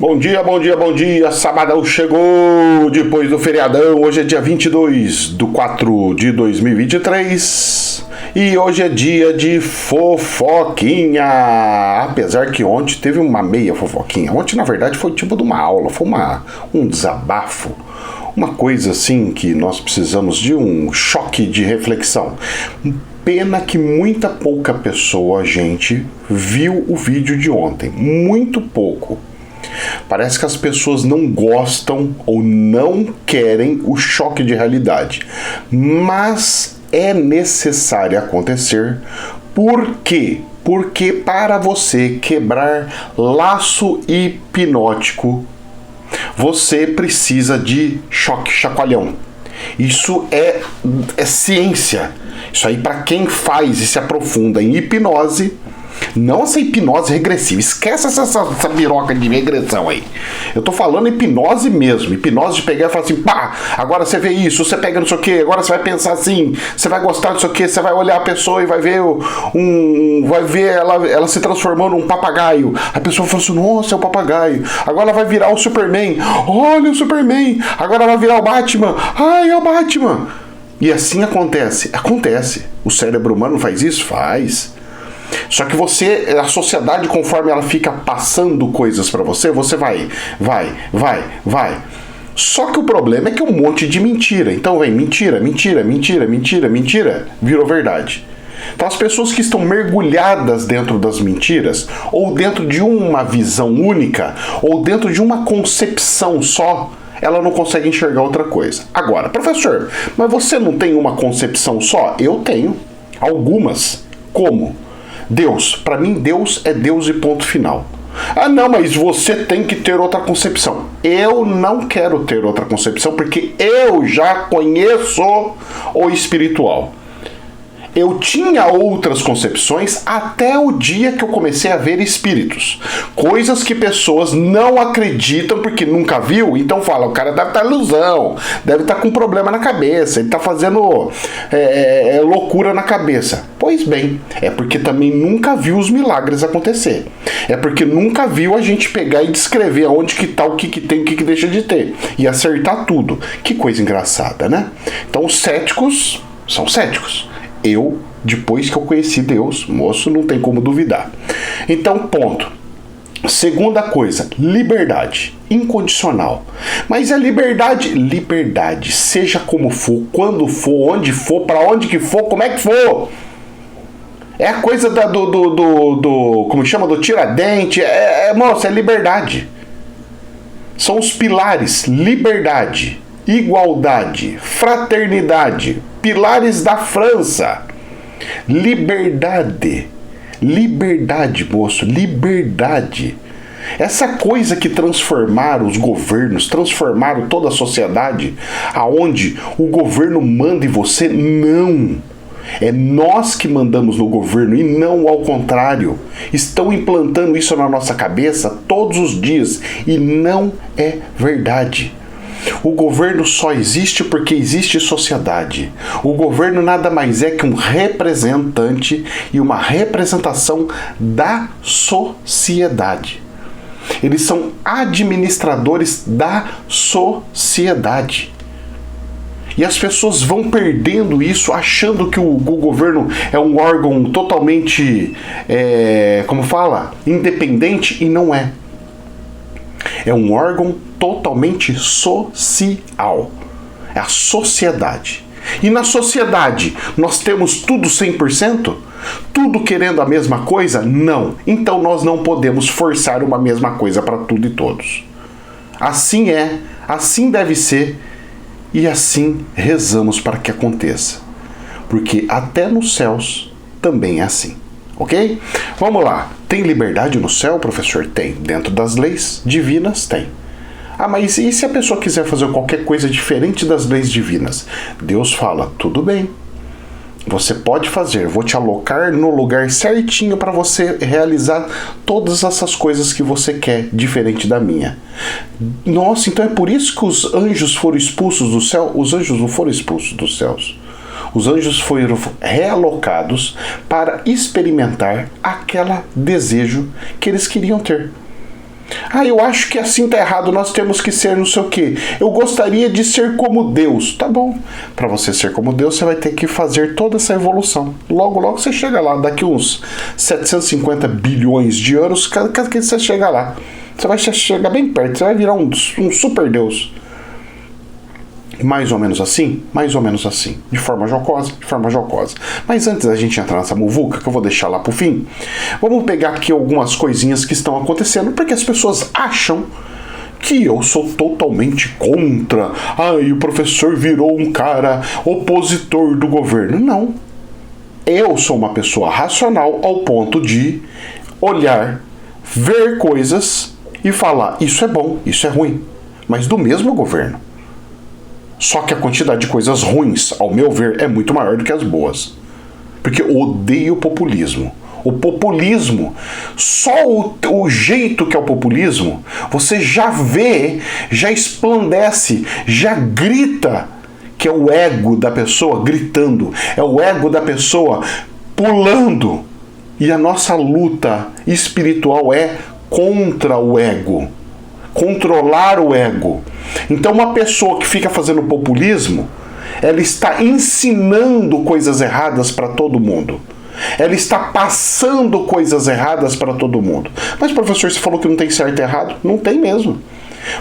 Bom dia, bom dia, bom dia. Sabadão chegou depois do feriadão. Hoje é dia 22/4/2023 e hoje é dia de fofoquinha. Apesar que ontem teve uma meia fofoquinha. Ontem, na verdade, foi tipo de uma aula, foi um desabafo. Uma coisa assim que nós precisamos de um choque de reflexão. Pena que muita pouca pessoa, gente, viu o vídeo de ontem. Muito pouco. Parece que as pessoas não gostam ou não querem o choque de realidade. Mas é necessário acontecer. Por quê? Porque para você quebrar laço hipnótico, você precisa de choque chacoalhão. Isso é ciência. Isso aí, para quem faz e se aprofunda em hipnose, não essa hipnose regressiva, esquece essa biroca de regressão aí. Eu tô falando hipnose mesmo, hipnose de pegar e falar assim, pá, agora você vê isso, você pega não sei o que, agora você vai pensar assim, você vai gostar disso aqui, você vai olhar a pessoa e vai ver ela se transformando num papagaio. A pessoa fala assim, nossa, é o papagaio. Agora vai virar o Superman, olha o Superman. Agora vai virar o Batman, ai, é o Batman. E assim acontece. O cérebro humano faz isso? Faz. Só que a sociedade, conforme ela fica passando coisas pra você, você vai. Só que o problema é que é um monte de mentira. Então vem mentira, virou verdade. Então as pessoas que estão mergulhadas dentro das mentiras, ou dentro de uma visão única, ou dentro de uma concepção só, ela não consegue enxergar outra coisa. Agora, professor, mas você não tem uma concepção só? Eu tenho. Algumas. Como? Deus. Para mim, Deus é Deus e ponto final. Ah, não, mas você tem que ter outra concepção. Eu não quero ter outra concepção porque eu já conheço o espiritual. Eu tinha outras concepções até o dia que eu comecei a ver espíritos. Coisas que pessoas não acreditam porque nunca viu, então fala, o cara deve estar ilusão, deve estar com problema na cabeça, ele está fazendo loucura na cabeça. Pois bem, é porque também nunca viu os milagres acontecer. É porque nunca viu a gente pegar e descrever aonde que tá, o que tem, o que deixa de ter. E acertar tudo. Que coisa engraçada, né? Então os céticos são céticos. Eu, depois que eu conheci Deus, moço, não tem como duvidar. Então, ponto. Segunda coisa, liberdade incondicional. Mas a liberdade, seja como for, quando for, onde for, para onde que for, como é que for. É a coisa como chama, do Tiradentes, moço, é liberdade. São os pilares, liberdade, igualdade, fraternidade, pilares da França. Liberdade, moço, liberdade. Essa coisa que transformaram os governos, transformaram toda a sociedade, aonde o governo manda em você, não. É nós que mandamos no governo e não ao contrário. Estão implantando isso na nossa cabeça todos os dias e não é verdade. O governo só existe porque existe sociedade. O governo nada mais é que um representante e uma representação da sociedade. Eles são administradores da sociedade. E as pessoas vão perdendo isso, achando que o governo é um órgão totalmente, independente, e não é. É um órgão totalmente social. É a sociedade. E na sociedade, nós temos tudo 100%? Tudo querendo a mesma coisa? Não. Então nós não podemos forçar uma mesma coisa para tudo e todos. Assim é, assim deve ser, e assim rezamos para que aconteça. Porque até nos céus também é assim. Ok? Vamos lá. Tem liberdade no céu, professor? Tem. Dentro das leis divinas, tem. Ah, mas e se a pessoa quiser fazer qualquer coisa diferente das leis divinas? Deus fala, tudo bem. Você pode fazer. Vou te alocar no lugar certinho para você realizar todas essas coisas que você quer, diferente da minha. Nossa, então é por isso que os anjos foram expulsos do céu? Os anjos não foram expulsos dos céus. Os anjos foram realocados para experimentar aquele desejo que eles queriam ter. Ah, eu acho que assim tá errado, nós temos que ser não sei o quê. Eu gostaria de ser como Deus. Tá bom. Para você ser como Deus, você vai ter que fazer toda essa evolução. Logo, logo você chega lá. Daqui uns 750 bilhões de anos, cada que você chega lá. Você vai chegar bem perto, você vai virar um super Deus. Mais ou menos assim? Mais ou menos assim. De forma jocosa, de forma jocosa. Mas antes da gente entrar nessa muvuca, que eu vou deixar lá pro fim, vamos pegar aqui algumas coisinhas que estão acontecendo, porque as pessoas acham que eu sou totalmente contra. Ai, o professor virou um cara opositor do governo. Não. Eu sou uma pessoa racional ao ponto de olhar, ver coisas e falar, isso é bom, isso é ruim. Mas do mesmo governo. Só que a quantidade de coisas ruins, ao meu ver, é muito maior do que as boas. Porque eu odeio o populismo. O populismo, só o jeito que é o populismo, você já vê, já esplandece, já grita que é o ego da pessoa gritando, é o ego da pessoa pulando. E a nossa luta espiritual é contra o ego. Controlar o ego. Então uma pessoa que fica fazendo populismo, ela está ensinando coisas erradas para todo mundo. Ela está passando coisas erradas para todo mundo. Mas professor, você falou que não tem certo e errado? Não tem mesmo.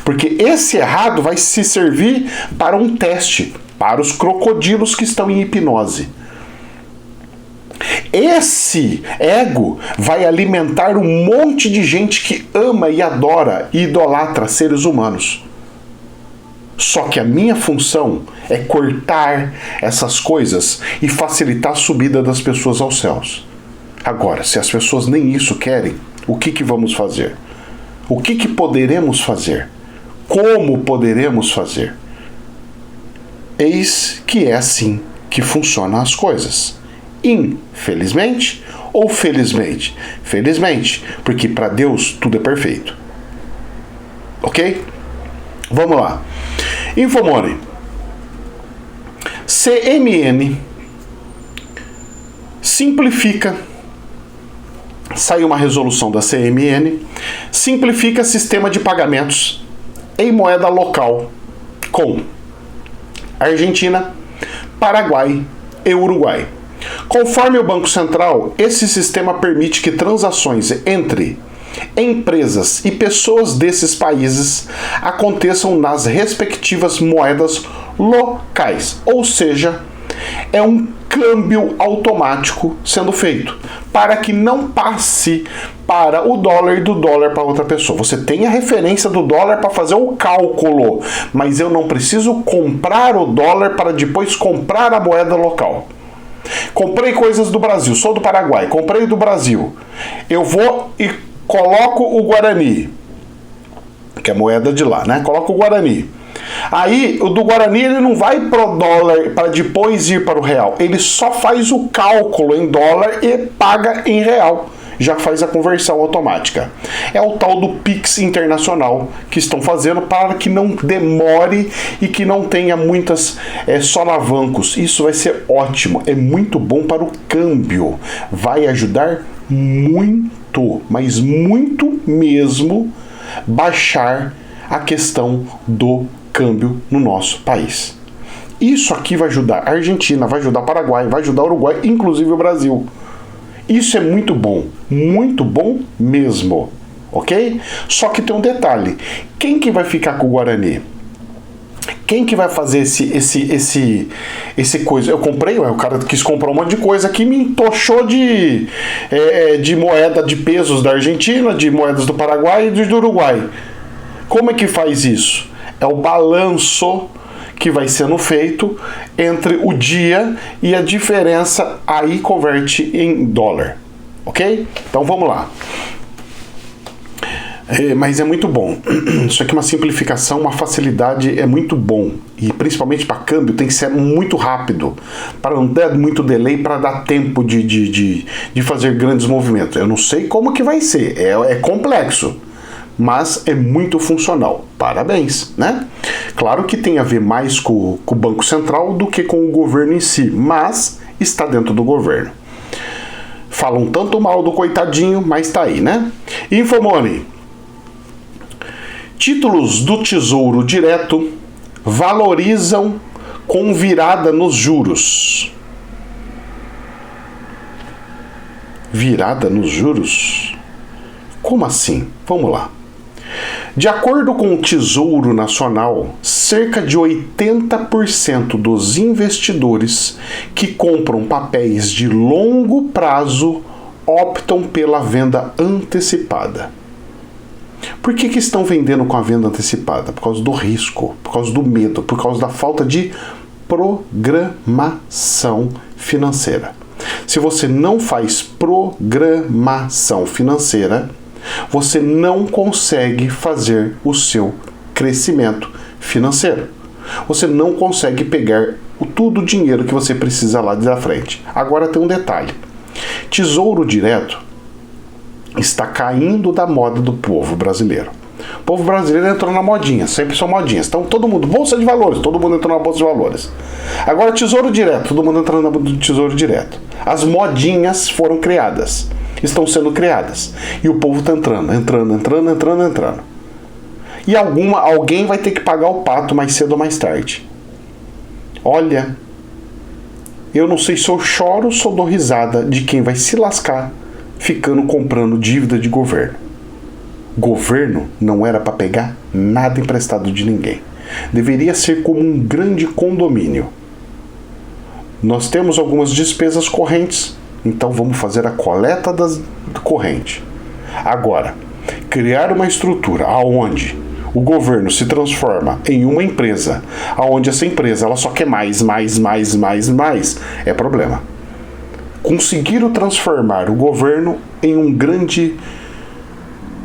Porque esse errado vai se servir para um teste, para os crocodilos que estão em hipnose. Esse ego vai alimentar um monte de gente que ama e adora e idolatra seres humanos. Só que a minha função é cortar essas coisas e facilitar a subida das pessoas aos céus. Agora, se as pessoas nem isso querem, o que vamos fazer? O que poderemos fazer? Como poderemos fazer? Eis que é assim que funcionam as coisas. Infelizmente ou felizmente? Felizmente, porque para Deus tudo é perfeito. Ok? Vamos lá. Infomoney. CMN simplifica. Saiu uma resolução da CMN, simplifica sistema de pagamentos em moeda local com Argentina, Paraguai e Uruguai. Conforme o Banco Central, esse sistema permite que transações entre empresas e pessoas desses países aconteçam nas respectivas moedas locais, ou seja, é um câmbio automático sendo feito para que não passe para o dólar e do dólar para outra pessoa. Você tem a referência do dólar para fazer o cálculo, mas eu não preciso comprar o dólar para depois comprar a moeda local. Comprei coisas do Brasil, sou do Paraguai, comprei do Brasil. Eu vou e coloco o Guarani, que é a moeda de lá, né? Coloco o Guarani. Aí, o do Guarani, ele não vai pro dólar para depois ir para o real. Ele só faz o cálculo em dólar e paga em real. Já faz a conversão automática. É o tal do Pix internacional que estão fazendo para que não demore e que não tenha muitas solavancos. Isso vai ser ótimo. É muito bom para o câmbio. Vai ajudar muito, mas muito mesmo, baixar a questão do câmbio no nosso país. Isso aqui vai ajudar a Argentina, vai ajudar o Paraguai, vai ajudar o Uruguai, inclusive o Brasil. Isso é muito bom mesmo, ok? Só que tem um detalhe, quem que vai ficar com o Guarani? Quem que vai fazer esse coisa? Eu comprei, o cara quis comprar um monte de coisa aqui, me entochou de moeda de pesos da Argentina, de moedas do Paraguai e do Uruguai. Como é que faz isso? É o balanço que vai sendo feito entre o dia e a diferença aí converte em dólar, ok? Então vamos lá. Mas é muito bom. Isso aqui é uma simplificação, uma facilidade, é muito bom. E principalmente para câmbio tem que ser muito rápido, para não ter muito delay, para dar tempo de fazer grandes movimentos. Eu não sei como que vai ser, é complexo, mas é muito funcional. Parabéns, né? Claro que tem a ver mais com o Banco Central do que com o governo em si, mas está dentro do governo. Falam tanto mal do coitadinho, mas tá aí, né? Infomoney. Títulos do Tesouro Direto valorizam com virada nos juros. Virada nos juros? Como assim? Vamos lá. De acordo com o Tesouro Nacional, cerca de 80% dos investidores que compram papéis de longo prazo optam pela venda antecipada. Por que estão vendendo com a venda antecipada? Por causa do risco, por causa do medo, por causa da falta de programação financeira. Se você não faz programação financeira, você não consegue fazer o seu crescimento financeiro. Você não consegue pegar todo o dinheiro que você precisa lá da frente. Agora tem um detalhe. Tesouro Direto está caindo da moda do povo brasileiro. O povo brasileiro entrou na modinha, sempre são modinhas. Então todo mundo, Bolsa de Valores, todo mundo entrou na Bolsa de Valores. Agora Tesouro Direto, todo mundo entrando na Tesouro Direto. As modinhas foram criadas, estão sendo criadas. E o povo está entrando. E alguém vai ter que pagar o pato mais cedo ou mais tarde. Olha, eu não sei se eu choro ou se eu dou risada de quem vai se lascar ficando comprando dívida de governo. Governo não era para pegar nada emprestado de ninguém. Deveria ser como um grande condomínio. Nós temos algumas despesas correntes, então vamos fazer a coleta das correntes. Agora, criar uma estrutura aonde o governo se transforma em uma empresa, aonde essa empresa ela só quer mais, é problema. Conseguiram transformar o governo em um grande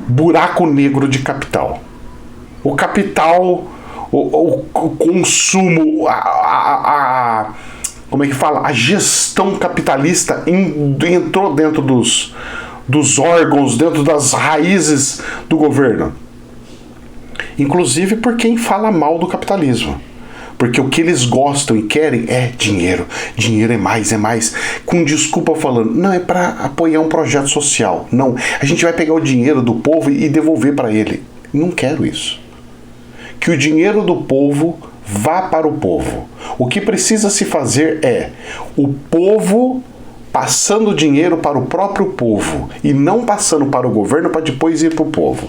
buraco negro de capital. O capital, o consumo, como é que fala? A gestão capitalista entrou dentro dos órgãos, dentro das raízes do governo. Inclusive por quem fala mal do capitalismo. Porque o que eles gostam e querem é dinheiro. Dinheiro é mais. Com desculpa falando, não, é para apoiar um projeto social. Não, a gente vai pegar o dinheiro do povo e devolver para ele. Não quero isso. Que o dinheiro do povo vá para o povo. O que precisa se fazer é o povo passando dinheiro para o próprio povo e não passando para o governo para depois ir para o povo.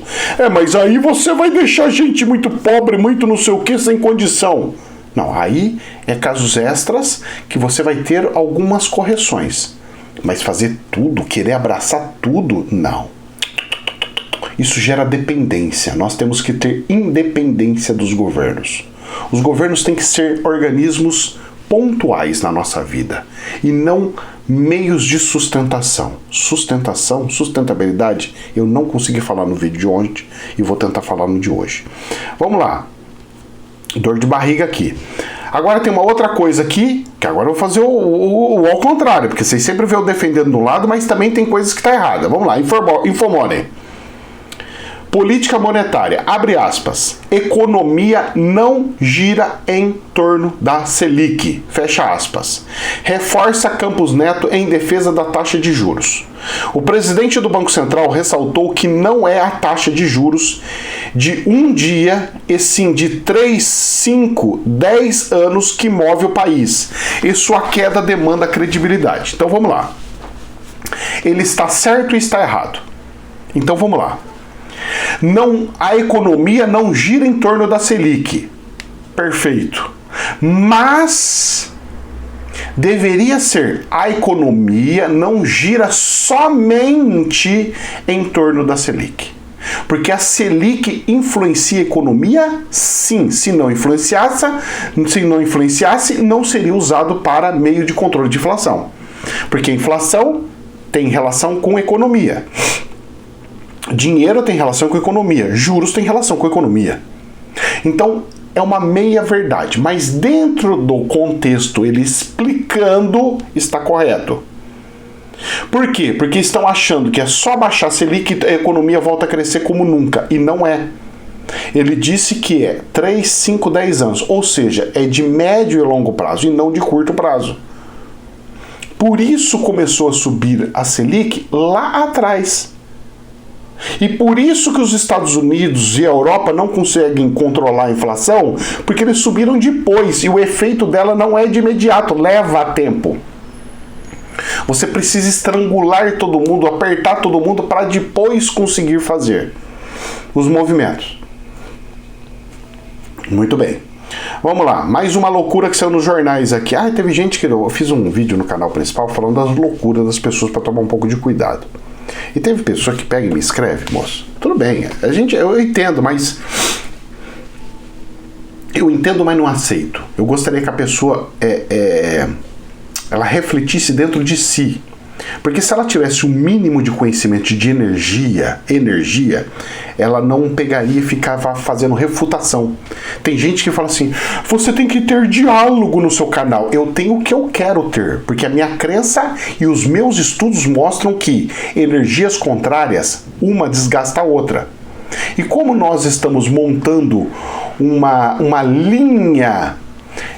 Mas aí você vai deixar gente muito pobre, muito não sei o que, sem condição. Não, aí é casos extras que você vai ter algumas correções. Mas fazer tudo, querer abraçar tudo, não. Isso gera dependência. Nós temos que ter independência dos governos. Os governos têm que ser organismos pontuais na nossa vida e não meios de sustentação. Sustentabilidade, eu não consegui falar no vídeo de ontem e vou tentar falar no de hoje. Vamos lá. Dor de barriga aqui. Agora tem uma outra coisa aqui, que agora eu vou fazer o ao contrário, porque vocês sempre vê eu defendendo de um lado, mas também tem coisas que tá errada. Vamos lá, Infomoney. Política monetária, abre aspas, economia não gira em torno da Selic, fecha aspas. Reforça Campos Neto em defesa da taxa de juros. O presidente do Banco Central ressaltou que não é a taxa de juros de um dia, e sim de 3, 5, 10 anos que move o país. E sua queda demanda credibilidade. Então vamos lá. Ele está certo e está errado. Então vamos lá. A economia não gira em torno da Selic. Perfeito. Mas deveria ser, a economia não gira somente em torno da Selic. Porque a Selic influencia a economia? Sim. Se não influenciasse, não seria usado para meio de controle de inflação. Porque a inflação tem relação com a economia. Dinheiro tem relação com a economia, juros tem relação com a economia. Então, é uma meia-verdade, mas dentro do contexto, ele explicando, está correto. Por quê? Porque estão achando que é só baixar a Selic e a economia volta a crescer como nunca, e não é. Ele disse que é 3, 5, 10 anos, ou seja, é de médio e longo prazo, e não de curto prazo. Por isso começou a subir a Selic lá atrás. E por isso que os Estados Unidos e a Europa não conseguem controlar a inflação, porque eles subiram depois e o efeito dela não é de imediato, leva tempo. Você precisa estrangular todo mundo, apertar todo mundo para depois conseguir fazer os movimentos. Muito bem. Vamos lá, mais uma loucura que saiu nos jornais aqui. Teve gente que... Eu fiz um vídeo no canal principal falando das loucuras das pessoas para tomar um pouco de cuidado. E teve pessoa que pega e me escreve, moço. Tudo bem, eu entendo, mas... Eu entendo, mas não aceito. Eu gostaria que a pessoa ela refletisse dentro de si. Porque se ela tivesse um mínimo de conhecimento de energia, ela não pegaria e ficava fazendo refutação. Tem gente que fala assim, você tem que ter diálogo no seu canal. Eu tenho o que eu quero ter, porque a minha crença e os meus estudos mostram que energias contrárias, uma desgasta a outra. E como nós estamos montando uma linha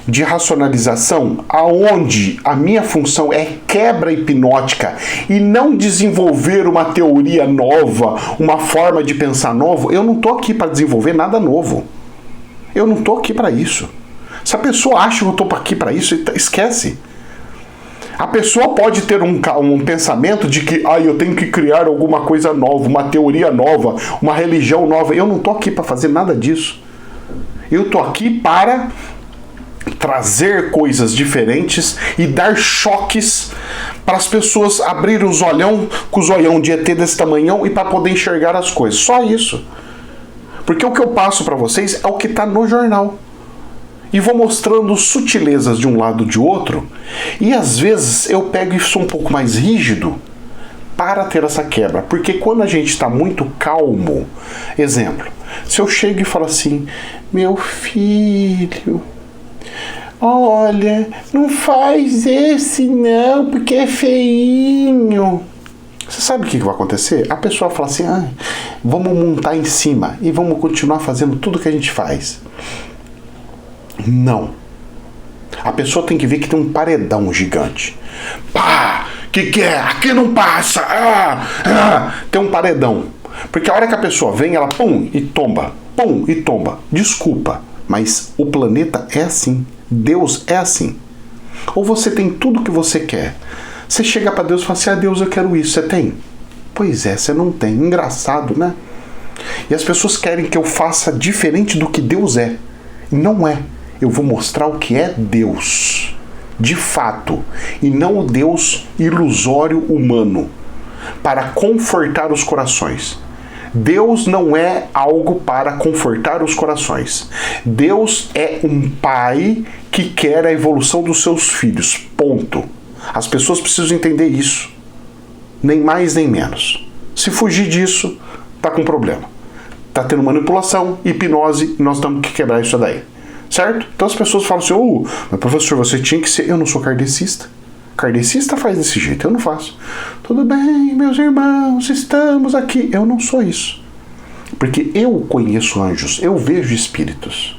de racionalização aonde a minha função é quebra hipnótica e não desenvolver uma teoria nova, uma forma de pensar novo, eu não tô aqui para desenvolver nada novo. Eu não tô aqui para isso. Se a pessoa acha que eu tô aqui para isso, esquece. A pessoa pode ter um pensamento de que eu tenho que criar alguma coisa nova, uma teoria nova, uma religião nova. Eu não tô aqui para fazer nada disso. Eu tô aqui para trazer coisas diferentes e dar choques para as pessoas abrirem os olhão com os olhão de ET desse tamanhão e para poder enxergar as coisas. Só isso. Porque o que eu passo para vocês é o que está no jornal. E vou mostrando sutilezas de um lado ou de outro. E às vezes eu pego e sou um pouco mais rígido para ter essa quebra. Porque quando a gente está muito calmo, exemplo, se eu chego e falo assim, meu filho, olha, não faz esse não, porque é feinho. Você sabe o que vai acontecer? A pessoa fala assim, vamos montar em cima e vamos continuar fazendo tudo que a gente faz. Não. A pessoa tem que ver que tem um paredão gigante. Pá! Que é? Aqui não passa! Tem um paredão. Porque a hora que a pessoa vem, ela pum e tomba. Pum e tomba. Desculpa, mas o planeta é assim. Deus é assim. Ou você tem tudo que você quer. Você chega para Deus e fala assim, Deus, eu quero isso. Você tem? Pois é, você não tem. Engraçado, né? E as pessoas querem que eu faça diferente do que Deus é. E não é. Eu vou mostrar o que é Deus. De fato. E não o Deus ilusório humano. Para confortar os corações. Deus não é algo para confortar os corações. Deus é um pai que quer a evolução dos seus filhos. Ponto. As pessoas precisam entender isso. Nem mais nem menos. Se fugir disso, tá com problema. Tá tendo manipulação, hipnose, e nós temos que quebrar isso daí. Certo? Então as pessoas falam assim, mas professor, você tinha que ser... Eu não sou kardecista. Kardecista faz desse jeito, eu não faço. Tudo bem, meus irmãos, estamos aqui. Eu não sou isso. Porque eu conheço anjos, eu vejo espíritos.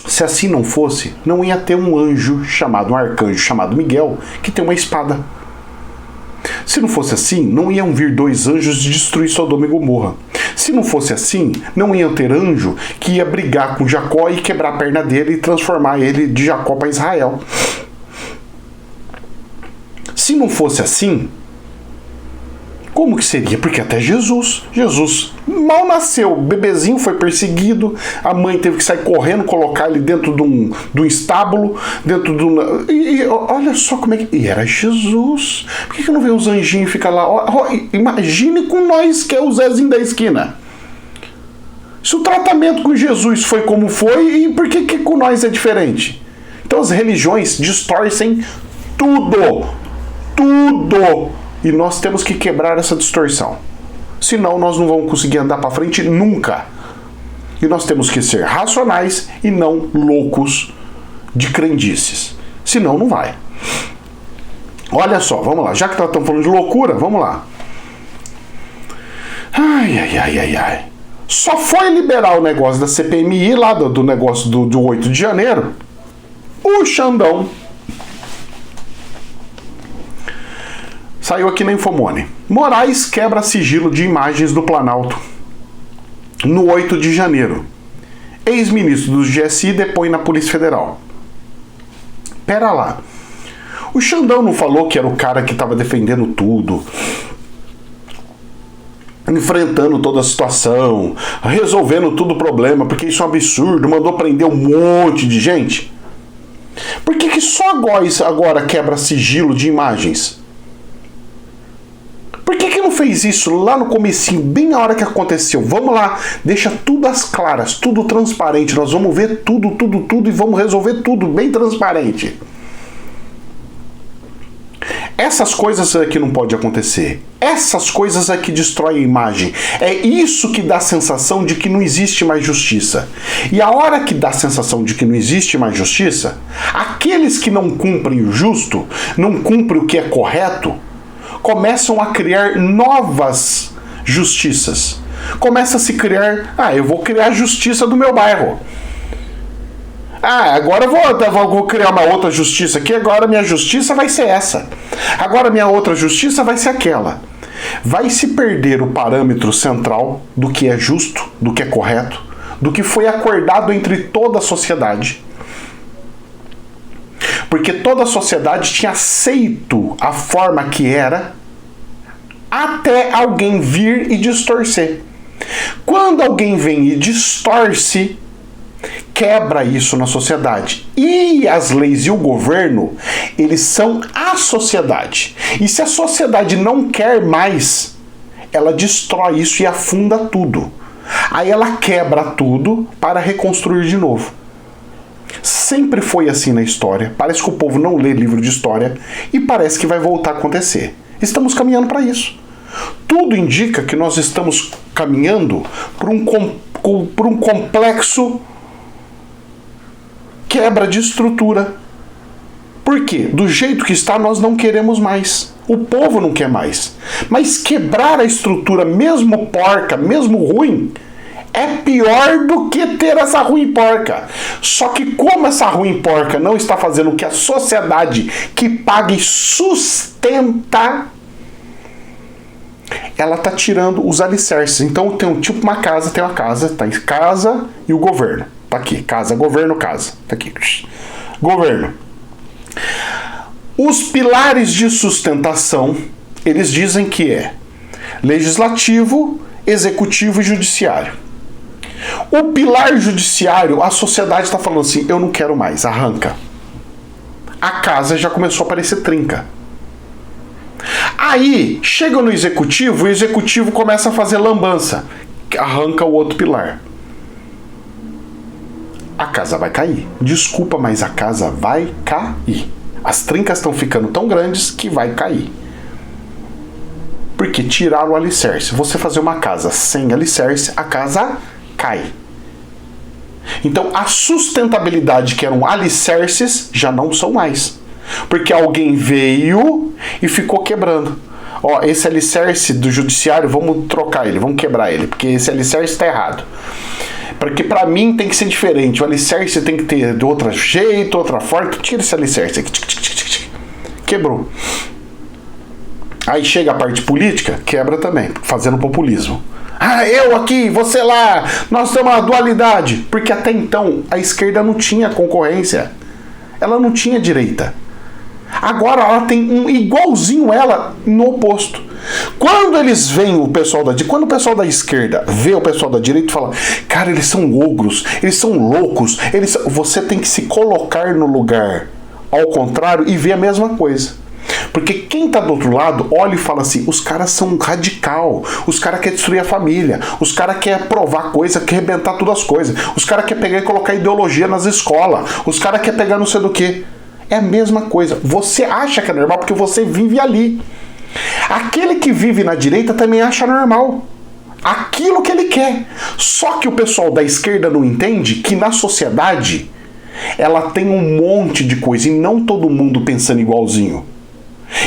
Se assim não fosse, não ia ter um anjo chamado, um arcanjo chamado Miguel, que tem uma espada. Se não fosse assim, não iam vir 2 anjos de destruir Sodoma e Gomorra. Se não fosse assim, não ia ter anjo que ia brigar com Jacó e quebrar a perna dele e transformar ele de Jacó para Israel. Se não fosse assim, como que seria? Porque até Jesus mal nasceu, o bebezinho foi perseguido, a mãe teve que sair correndo, colocar ele dentro de um estábulo, dentro de um... E olha só como é que... E era Jesus. Por que não vê os anjinhos e fica lá? Imagine com nós, que é o Zezinho da esquina. Se o tratamento com Jesus foi como foi, e por que com nós é diferente? Então as religiões distorcem tudo. E nós temos que quebrar essa distorção. Senão nós não vamos conseguir andar para frente nunca. E nós temos que ser racionais e não loucos de crendices. Senão não vai. Olha só, vamos lá. Já que nós estamos falando de loucura, vamos lá. Ai. Só foi liberar o negócio da CPMI lá do negócio do 8 de janeiro. O Xandão. Saiu aqui na Infomone. Moraes quebra sigilo de imagens do Planalto no 8 de janeiro. Ex-ministro do GSI depõe na Polícia Federal. Pera lá. O Xandão não falou que era o cara que estava defendendo tudo, enfrentando toda a situação, resolvendo todo o problema, porque isso é um absurdo, mandou prender um monte de gente? Por que só agora quebra sigilo de imagens? Por que não fez isso lá no comecinho, bem na hora que aconteceu? Vamos lá, deixa tudo às claras, tudo transparente, nós vamos ver tudo e vamos resolver tudo bem transparente. Essas coisas aqui não pode acontecer. Essas coisas aqui destroem a imagem. É isso que dá a sensação de que não existe mais justiça. E a hora que dá a sensação de que não existe mais justiça, aqueles que não cumprem o justo, não cumprem o que é correto, começam a criar novas justiças. Começa a se criar, eu vou criar a justiça do meu bairro. Agora eu vou criar uma outra justiça aqui, agora minha justiça vai ser essa. Agora minha outra justiça vai ser aquela. Vai se perder o parâmetro central do que é justo, do que é correto, do que foi acordado entre toda a sociedade. Porque toda a sociedade tinha aceito a forma que era, até alguém vir e distorcer. Quando alguém vem e distorce, quebra isso na sociedade. E as leis e o governo, eles são a sociedade. E se a sociedade não quer mais, ela destrói isso e afunda tudo. Aí ela quebra tudo para reconstruir de novo. Sempre foi assim na história. Parece que o povo não lê livro de história e parece que vai voltar a acontecer. Estamos caminhando para isso. Tudo indica que nós estamos caminhando por um complexo quebra de estrutura. Por quê? Do jeito que está, nós não queremos mais. O povo não quer mais. Mas quebrar a estrutura, mesmo porca, mesmo ruim, é pior do que ter essa ruim porca. Só que como essa ruim porca não está fazendo o que a sociedade que paga e sustenta, ela está tirando os alicerces. Então tem uma casa, tá em casa e o governo. Tá aqui, casa, governo, casa. Tá aqui. Governo. Os pilares de sustentação, eles dizem que é legislativo, executivo e judiciário. O pilar judiciário, a sociedade está falando assim, eu não quero mais, arranca. A casa já começou a parecer trinca. Aí, chega no executivo, e o executivo começa a fazer lambança. Arranca o outro pilar. A casa vai cair. Desculpa, mas a casa vai cair. As trincas estão ficando tão grandes que vai cair. Porque tiraram o alicerce. Você fazer uma casa sem alicerce, a casa cai. Então, a sustentabilidade que eram alicerces já não são mais. Porque alguém veio e ficou quebrando. Esse alicerce do judiciário, vamos trocar ele, vamos quebrar ele, porque esse alicerce está errado. Porque para mim tem que ser diferente. O alicerce tem que ter de outro jeito, outra forma. Tira esse alicerce aqui. Quebrou. Aí chega a parte política, quebra também, fazendo populismo. Eu aqui, você lá, nós temos uma dualidade. Porque até então a esquerda não tinha concorrência. Ela não tinha direita. Agora ela tem um igualzinho ela no oposto. Quando eles veem o pessoal quando o pessoal da esquerda vê o pessoal da direita e fala, cara, eles são ogros, eles são loucos, você tem que se colocar no lugar ao contrário e ver a mesma coisa. Porque quem tá do outro lado olha e fala assim, os caras são radical, os caras querem destruir a família, os caras querem provar coisa, querem arrebentar todas as coisas, os caras querem pegar e colocar ideologia nas escolas, os caras querem pegar não sei do que. É a mesma coisa. Você acha que é normal porque você vive ali. Aquele que vive na direita também acha normal. Aquilo que ele quer. Só que o pessoal da esquerda não entende que na sociedade ela tem um monte de coisa e não todo mundo pensando igualzinho.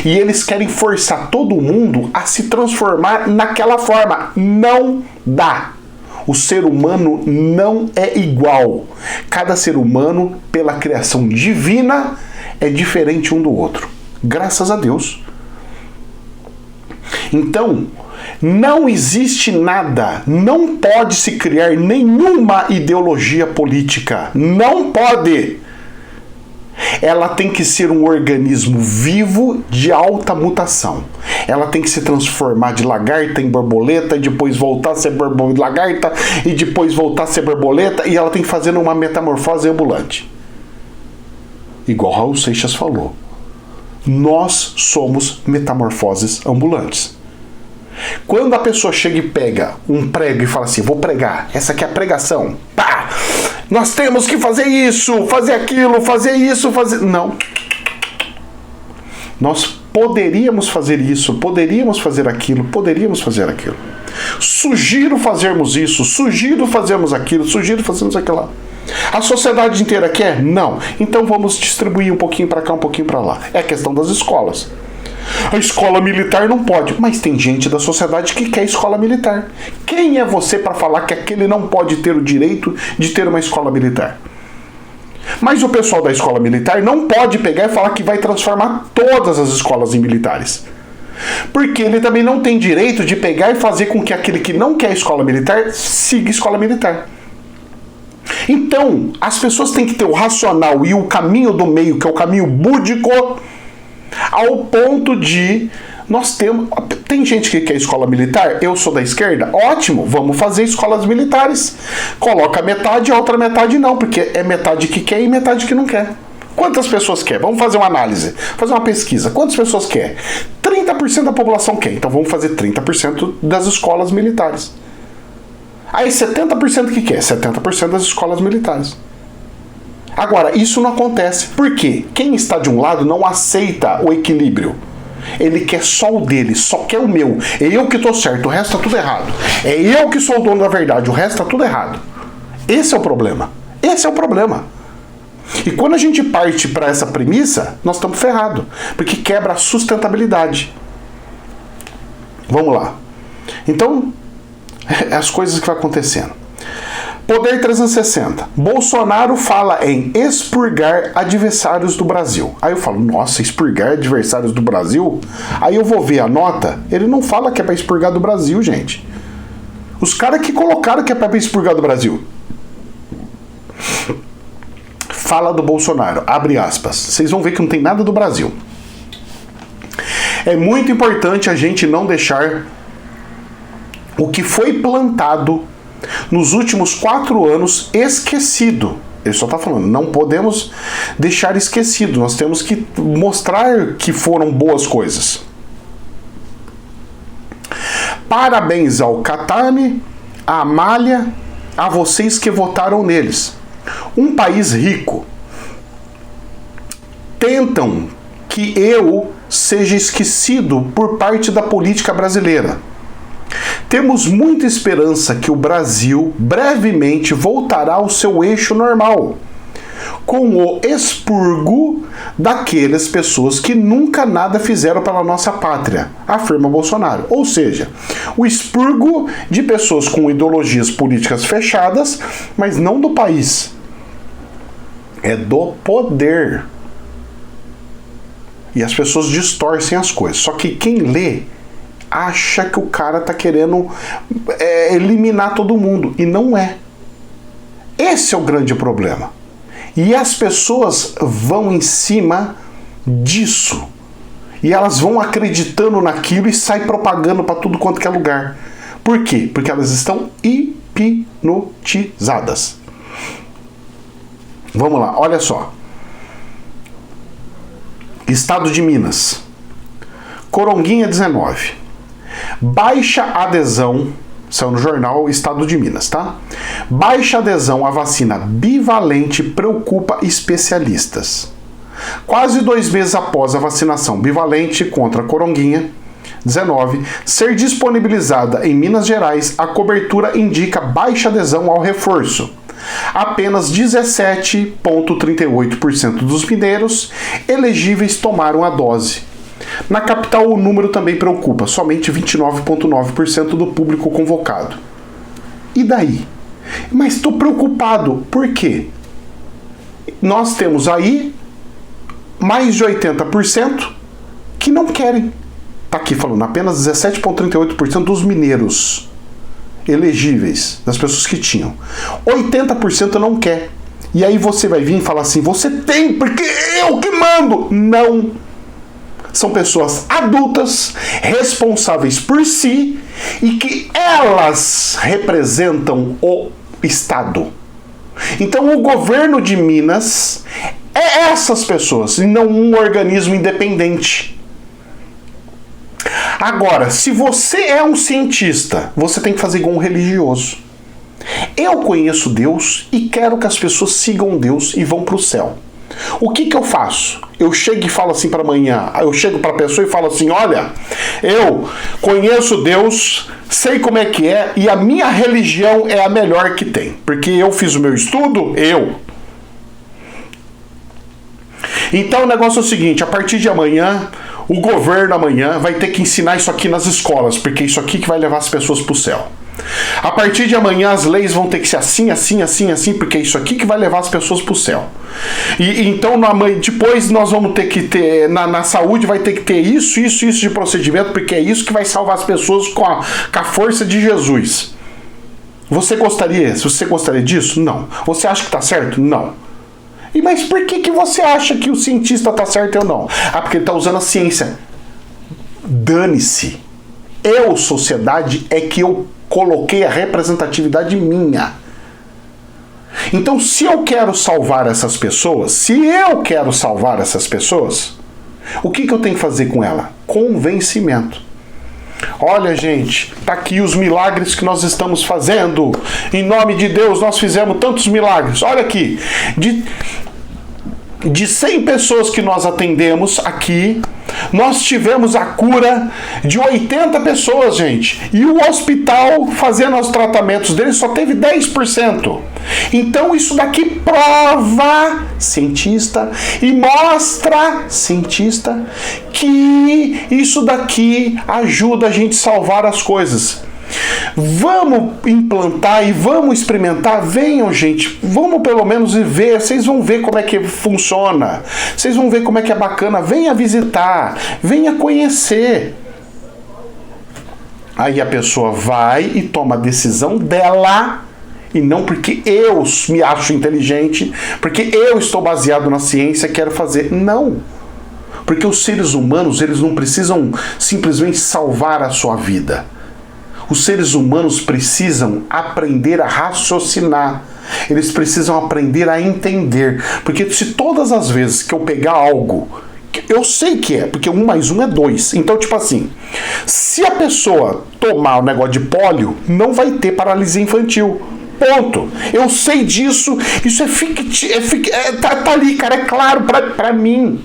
E eles querem forçar todo mundo a se transformar naquela forma. Não dá. O ser humano não é igual. Cada ser humano, pela criação divina, é diferente um do outro. Graças a Deus. Então, não existe nada, não pode se criar nenhuma ideologia política. Não pode! Ela tem que ser um organismo vivo de alta mutação. Ela tem que se transformar de lagarta em borboleta, e depois voltar a ser lagarta, e depois voltar a ser borboleta, e ela tem que fazer uma metamorfose ambulante. Igual Raul Seixas falou. Nós somos metamorfoses ambulantes. Quando a pessoa chega e pega um prego e fala assim, vou pregar, essa aqui é a pregação, pá! Nós temos que fazer isso, fazer aquilo, fazer isso, fazer... Não. Nós poderíamos fazer isso, poderíamos fazer aquilo, poderíamos fazer aquilo. Sugiro fazermos isso, sugiro fazermos aquilo, sugiro fazermos aquilo lá. A sociedade inteira quer? Não. Então vamos distribuir um pouquinho para cá, um pouquinho para lá. É a questão das escolas. A escola militar não pode, mas tem gente da sociedade que quer escola militar. Quem é você para falar que aquele não pode ter o direito de ter uma escola militar? Mas o pessoal da escola militar não pode pegar e falar que vai transformar todas as escolas em militares. Porque ele também não tem direito de pegar e fazer com que aquele que não quer escola militar siga escola militar. Então, as pessoas têm que ter o racional e o caminho do meio, que é o caminho búdico, ao ponto de nós temos... Tem gente que quer escola militar, eu sou da esquerda, ótimo, vamos fazer escolas militares. Coloca metade e a outra metade não, porque é metade que quer e metade que não quer. Quantas pessoas quer? Vamos fazer uma análise, fazer uma pesquisa. Quantas pessoas quer? 30% da população quer, então vamos fazer 30% das escolas militares. Aí 70% que quer? 70% das escolas militares. Agora, isso não acontece. Por quê? Quem está de um lado não aceita o equilíbrio. Ele quer só o dele, só quer o meu. É eu que estou certo, o resto está tudo errado. É eu que sou o dono da verdade, o resto está tudo errado. Esse é o problema. Esse é o problema. E quando a gente parte para essa premissa, nós estamos ferrados. Porque quebra a sustentabilidade. Vamos lá. Então, as coisas que vão acontecendo. Poder 360. Bolsonaro fala em expurgar adversários do Brasil. Aí eu falo, nossa, expurgar adversários do Brasil? Aí eu vou ver a nota, ele não fala que é para expurgar do Brasil, gente. Os caras que colocaram que é para expurgar do Brasil. Fala do Bolsonaro, abre aspas. Vocês vão ver que não tem nada do Brasil. É muito importante a gente não deixar o que foi plantado nos últimos 4 anos esquecido. Ele só está falando, não podemos deixar esquecido. Nós temos que mostrar que foram boas coisas. Parabéns ao Catani, à Amália, a vocês que votaram neles. Um país rico. Tentam que eu seja esquecido por parte da política brasileira. Temos muita esperança que o Brasil brevemente voltará ao seu eixo normal, com o expurgo daquelas pessoas que nunca nada fizeram pela nossa pátria, afirma Bolsonaro. Ou seja, o expurgo de pessoas com ideologias políticas fechadas, mas não do país. É do poder. E as pessoas distorcem as coisas. Só que quem lê acha que o cara tá querendo eliminar todo mundo. E não é. Esse é o grande problema. E as pessoas vão em cima disso. E elas vão acreditando naquilo e saem propagando para tudo quanto que é lugar. Por quê? Porque elas estão hipnotizadas. Vamos lá, olha só. Estado de Minas. Coronguinha 19. Baixa adesão, saiu no jornal Estado de Minas, tá? Baixa adesão à vacina bivalente preocupa especialistas. Quase 2 meses após a vacinação bivalente contra a Coronguinha 19 ser disponibilizada em Minas Gerais, a cobertura indica baixa adesão ao reforço. Apenas 17,38% dos mineiros elegíveis tomaram a dose. Na capital, o número também preocupa, somente 29,9% do público convocado. E daí? Mas estou preocupado, por quê? Nós temos aí mais de 80% que não querem. Tá aqui falando, apenas 17,38% dos mineiros elegíveis, das pessoas que tinham. 80% não quer. E aí você vai vir e falar assim, você tem, porque eu que mando. Não. São pessoas adultas, responsáveis por si, e que elas representam o Estado. Então o governo de Minas é essas pessoas, e não um organismo independente. Agora, se você é um cientista, você tem que fazer igual um religioso. Eu conheço Deus e quero que as pessoas sigam Deus e vão para o céu. O que eu faço? Eu chego e falo assim para amanhã, eu chego para a pessoa e falo assim, olha, eu conheço Deus, sei como é que é, e a minha religião é a melhor que tem, porque eu fiz o meu estudo, Então o negócio é o seguinte, a partir de amanhã, o governo amanhã vai ter que ensinar isso aqui nas escolas, porque é isso aqui que vai levar as pessoas para o céu. A partir de amanhã as leis vão ter que ser assim, assim, assim, assim, porque é isso aqui que vai levar as pessoas para o céu. E então depois nós vamos ter que ter, na saúde vai ter que ter isso de procedimento, porque é isso que vai salvar as pessoas com a força de Jesus. Você gostaria disso? Não. Você acha que está certo? Não. Mas por que você acha que o cientista está certo ou não? Porque ele está usando a ciência. Dane-se. Eu, sociedade, é que eu coloquei a representatividade minha. Então, se eu quero salvar essas pessoas, o que eu tenho que fazer com ela? Convencimento. Olha, gente, tá aqui os milagres que nós estamos fazendo. Em nome de Deus, nós fizemos tantos milagres. Olha aqui, de 100 pessoas que nós atendemos aqui, nós tivemos a cura de 80 pessoas, gente. E o hospital, fazendo os tratamentos dele, só teve 10%. Então isso daqui prova, cientista, e mostra, cientista, que isso daqui ajuda a gente a salvar as coisas. Vamos implantar e vamos experimentar? Venham, gente, vamos pelo menos ver, vocês vão ver como é que funciona, vocês vão ver como é que é bacana, venha visitar, venha conhecer. Aí a pessoa vai e toma a decisão dela, e não porque eu me acho inteligente, porque eu estou baseado na ciência e quero fazer. Não. Porque os seres humanos, eles não precisam simplesmente salvar a sua vida. Os seres humanos precisam aprender a raciocinar. Eles precisam aprender a entender. Porque se todas as vezes que eu pegar algo, eu sei que é, porque 1 mais 1 é 2. Então, tipo assim, se a pessoa tomar o negócio de pólio, não vai ter paralisia infantil. Ponto. Eu sei disso. Isso tá ali, cara. É claro pra mim.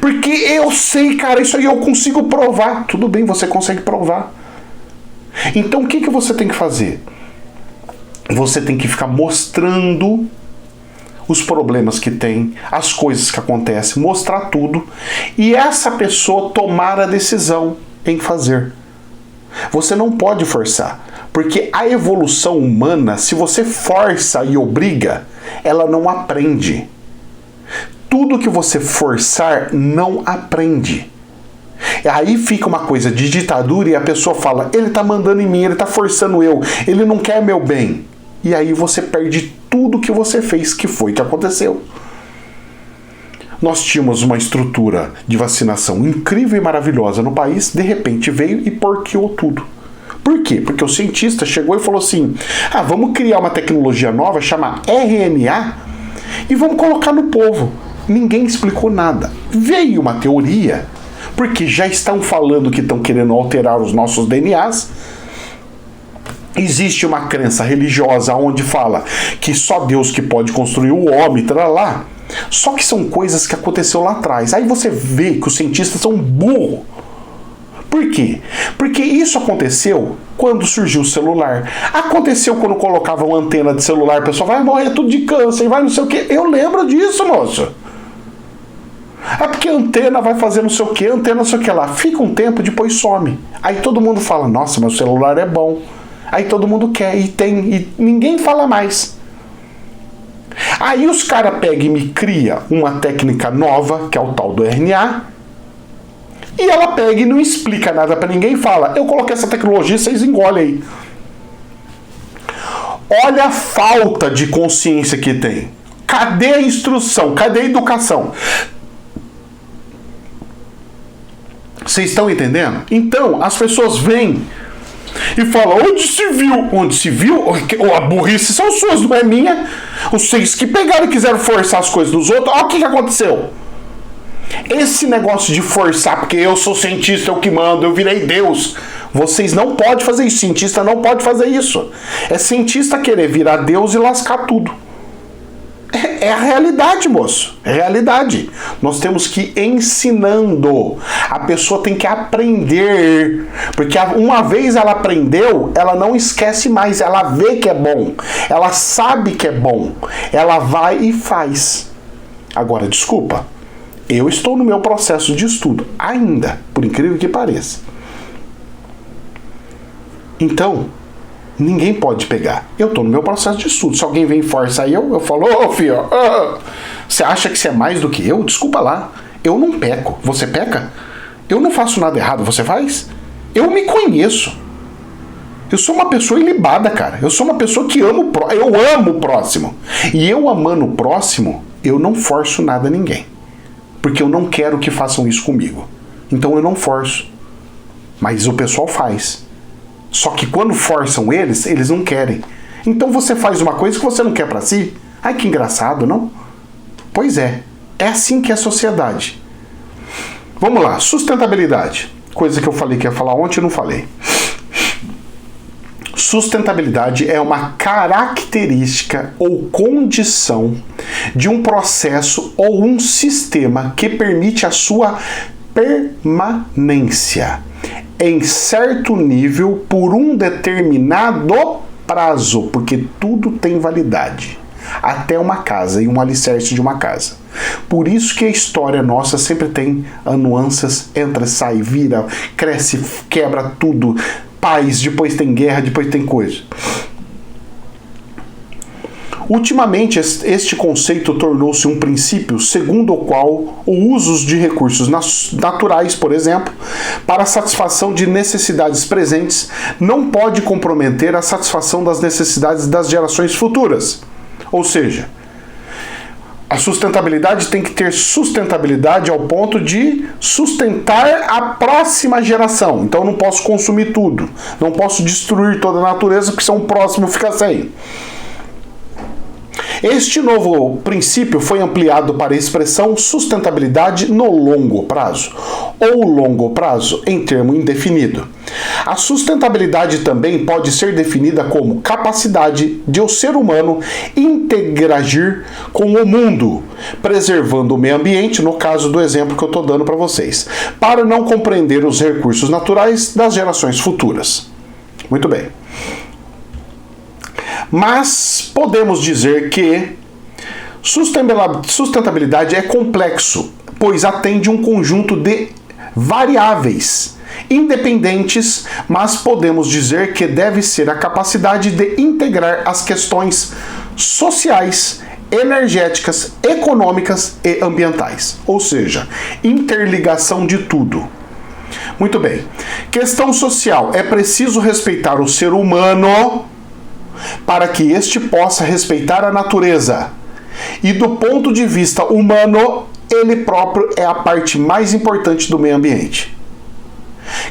Porque eu sei, cara, isso aí eu consigo provar. Tudo bem, você consegue provar. Então o que você tem que fazer? Você tem que ficar mostrando os problemas que tem, as coisas que acontecem, mostrar tudo, e essa pessoa tomar a decisão em fazer. Você não pode forçar, porque a evolução humana, se você força e obriga, ela não aprende. Tudo que você forçar não aprende. Aí fica uma coisa de ditadura e a pessoa fala, ele tá mandando em mim, ele tá forçando eu, ele não quer meu bem. E aí você perde tudo que você fez, que foi que aconteceu. Nós tínhamos uma estrutura de vacinação incrível e maravilhosa no país, de repente veio e porqueou tudo. Por quê? Porque o cientista chegou e falou assim, vamos criar uma tecnologia nova, chama RNA, e vamos colocar no povo. Ninguém explicou nada. Veio uma teoria, porque já estão falando que estão querendo alterar os nossos DNAs. Existe uma crença religiosa onde fala que só Deus que pode construir o homem, lá. Só que são coisas que aconteceu lá atrás. Aí você vê que os cientistas são burros. Por quê? Porque isso aconteceu quando surgiu o celular. Aconteceu quando colocavam antena de celular. O pessoal vai morrer tudo de câncer, vai não sei o quê. Eu lembro disso, moço. Porque a antena vai fazer não sei o que, antena não sei o que lá. Fica um tempo, depois some. Aí todo mundo fala, nossa, mas o celular é bom. Aí todo mundo quer e tem, e ninguém fala mais. Aí os caras pegam e me cria uma técnica nova, que é o tal do RNA, E ela pega e não explica nada pra ninguém e fala, eu coloquei essa tecnologia, vocês engolem aí. Olha a falta de consciência que tem. Cadê a instrução? Cadê a educação? Vocês estão entendendo? Então, as pessoas vêm e falam, onde se viu? Onde se viu? A burrice são suas, não é minha. Vocês que pegaram e quiseram forçar as coisas dos outros, olha o que aconteceu. Esse negócio de forçar, porque eu sou cientista, eu que mando, eu virei Deus. Vocês não podem fazer isso. Cientista não pode fazer isso. É cientista querer virar Deus e lascar tudo. É a realidade, moço. É a realidade. Nós temos que ir ensinando. A pessoa tem que aprender. Porque uma vez ela aprendeu, ela não esquece mais. Ela vê que é bom. Ela sabe que é bom. Ela vai e faz. Agora, desculpa. Eu estou no meu processo de estudo. Ainda. Por incrível que pareça. Então, ninguém pode pegar. Eu estou no meu processo de estudo. Se alguém vem e força aí, eu falo, ô filho, você acha que você é mais do que eu? Desculpa lá. Eu não peco. Você peca? Eu não faço nada errado. Você faz? Eu me conheço. Eu sou uma pessoa ilibada, cara. Eu sou uma pessoa que eu amo o próximo. E eu amando o próximo, eu não forço nada a ninguém. Porque eu não quero que façam isso comigo. Então eu não forço. Mas o pessoal faz. Só que quando forçam eles não querem. Então você faz uma coisa que você não quer pra si. Ai, que engraçado, não? Pois é. É assim que é a sociedade. Vamos lá. Sustentabilidade. Coisa que eu falei que ia falar ontem e não falei. Sustentabilidade é uma característica ou condição de um processo ou um sistema que permite a sua permanência em certo nível por um determinado prazo, porque tudo tem validade, até uma casa e um alicerce de uma casa. Por isso que a história nossa sempre tem nuances, entra, sai, vira, cresce, quebra tudo, paz, depois tem guerra, depois tem coisa. Ultimamente, este conceito tornou-se um princípio segundo o qual o uso de recursos naturais, por exemplo, para a satisfação de necessidades presentes, não pode comprometer a satisfação das necessidades das gerações futuras. Ou seja, a sustentabilidade tem que ter sustentabilidade ao ponto de sustentar a próxima geração. Então eu não posso consumir tudo, não posso destruir toda a natureza, porque senão o próximo fica sem. Este novo princípio foi ampliado para a expressão sustentabilidade no longo prazo, ou longo prazo em termo indefinido. A sustentabilidade também pode ser definida como capacidade de o ser humano interagir com o mundo, preservando o meio ambiente, no caso do exemplo que eu estou dando para vocês, para não compreender os recursos naturais das gerações futuras. Muito bem. Mas podemos dizer que sustentabilidade é complexo, pois atende um conjunto de variáveis independentes, mas podemos dizer que deve ser a capacidade de integrar as questões sociais, energéticas, econômicas e ambientais, ou seja, interligação de tudo. Muito bem. Questão social. É preciso respeitar o ser humano para que este possa respeitar a natureza. E do ponto de vista humano, ele próprio é a parte mais importante do meio ambiente.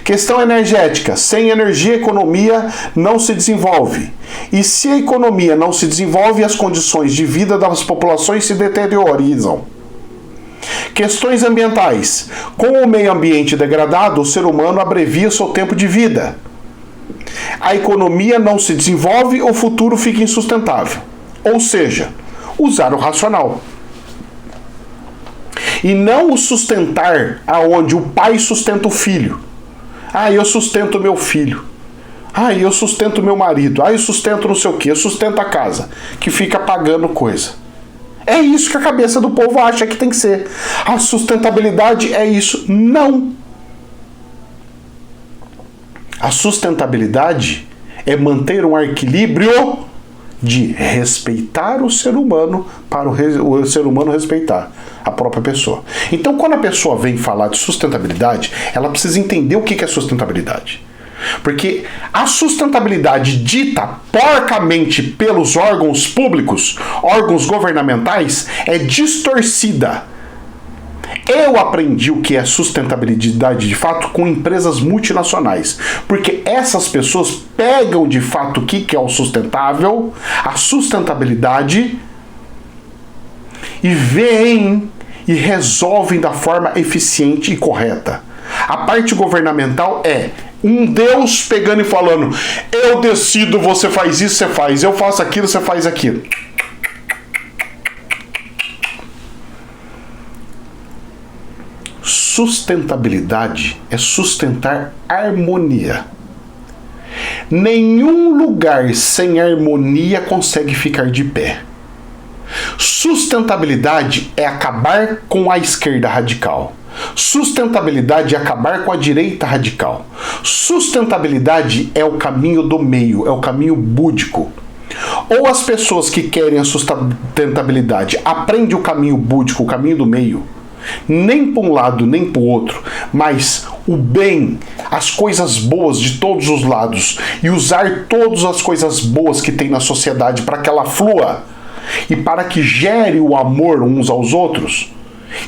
Questão energética. Sem energia, a economia não se desenvolve. E se a economia não se desenvolve, as condições de vida das populações se deteriorizam. Questões ambientais. Com o meio ambiente degradado, o ser humano abrevia seu tempo de vida. A economia não se desenvolve, o futuro fica insustentável. Ou seja, usar o racional. E não o sustentar aonde o pai sustenta o filho. Ah, eu sustento meu filho. Ah, eu sustento meu marido. Ah, eu sustento não sei o quê. Eu sustento a casa, que fica pagando coisa. É isso que a cabeça do povo acha que tem que ser. A sustentabilidade é isso. Não. A sustentabilidade é manter um equilíbrio de respeitar o ser humano para o ser humano respeitar a própria pessoa. Então, quando a pessoa vem falar de sustentabilidade, ela precisa entender o que é sustentabilidade. Porque a sustentabilidade dita porcamente pelos órgãos públicos, órgãos governamentais, é distorcida. Eu aprendi o que é sustentabilidade de fato com empresas multinacionais, porque essas pessoas pegam de fato o que é o sustentável, a sustentabilidade, e veem e resolvem da forma eficiente e correta. A parte governamental é um Deus pegando e falando: eu decido, você faz isso, você faz, eu faço aquilo, você faz aquilo. Sustentabilidade é sustentar harmonia. Nenhum lugar sem harmonia consegue ficar de pé. Sustentabilidade é acabar com a esquerda radical. Sustentabilidade é acabar com a direita radical. Sustentabilidade é o caminho do meio, é o caminho búdico. Ou as pessoas que querem a sustentabilidade aprendem o caminho búdico, o caminho do meio, nem para um lado nem para o outro, mas o bem, as coisas boas de todos os lados, e usar todas as coisas boas que tem na sociedade para que ela flua e para que gere o amor uns aos outros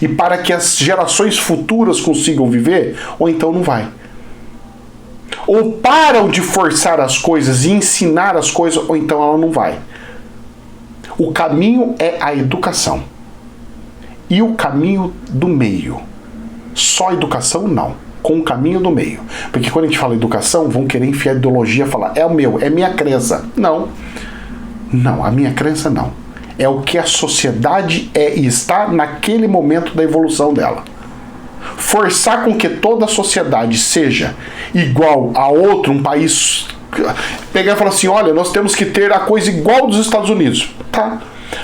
e para que as gerações futuras consigam viver, ou então não vai. Ou param de forçar as coisas e ensinar as coisas, ou então ela não vai. O caminho é a educação. E o caminho do meio. Só educação, não. Com o caminho do meio. Porque quando a gente fala educação, vão querer enfiar ideologia e falar: é o meu, é minha crença. Não. Não, a minha crença não. É o que a sociedade é e está naquele momento da evolução dela. Forçar com que toda a sociedade seja igual a outro, um país... Pegar e falar assim: olha, nós temos que ter a coisa igual dos Estados Unidos. Tá.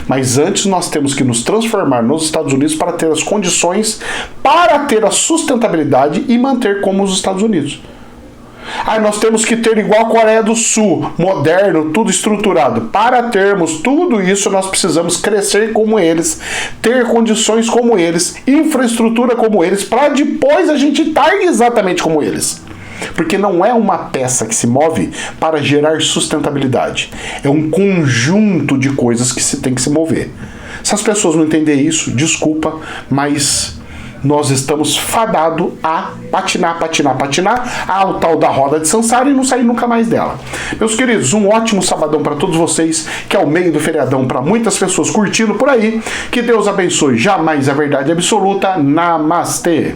Mas antes nós temos que nos transformar nos Estados Unidos para ter as condições para ter a sustentabilidade e manter como os Estados Unidos. Nós temos que ter igual a Coreia do Sul, moderno, tudo estruturado. Para termos tudo isso, nós precisamos crescer como eles, ter condições como eles, infraestrutura como eles, para depois a gente estar exatamente como eles. Porque não é uma peça que se move para gerar sustentabilidade. É um conjunto de coisas que se tem que se mover. Se as pessoas não entenderem isso, desculpa, mas nós estamos fadados a patinar ao tal da roda de Sansara e não sair nunca mais dela. Meus queridos, um ótimo sabadão para todos vocês, que é o meio do feriadão para muitas pessoas curtindo por aí. Que Deus abençoe jamais a verdade absoluta. Namastê!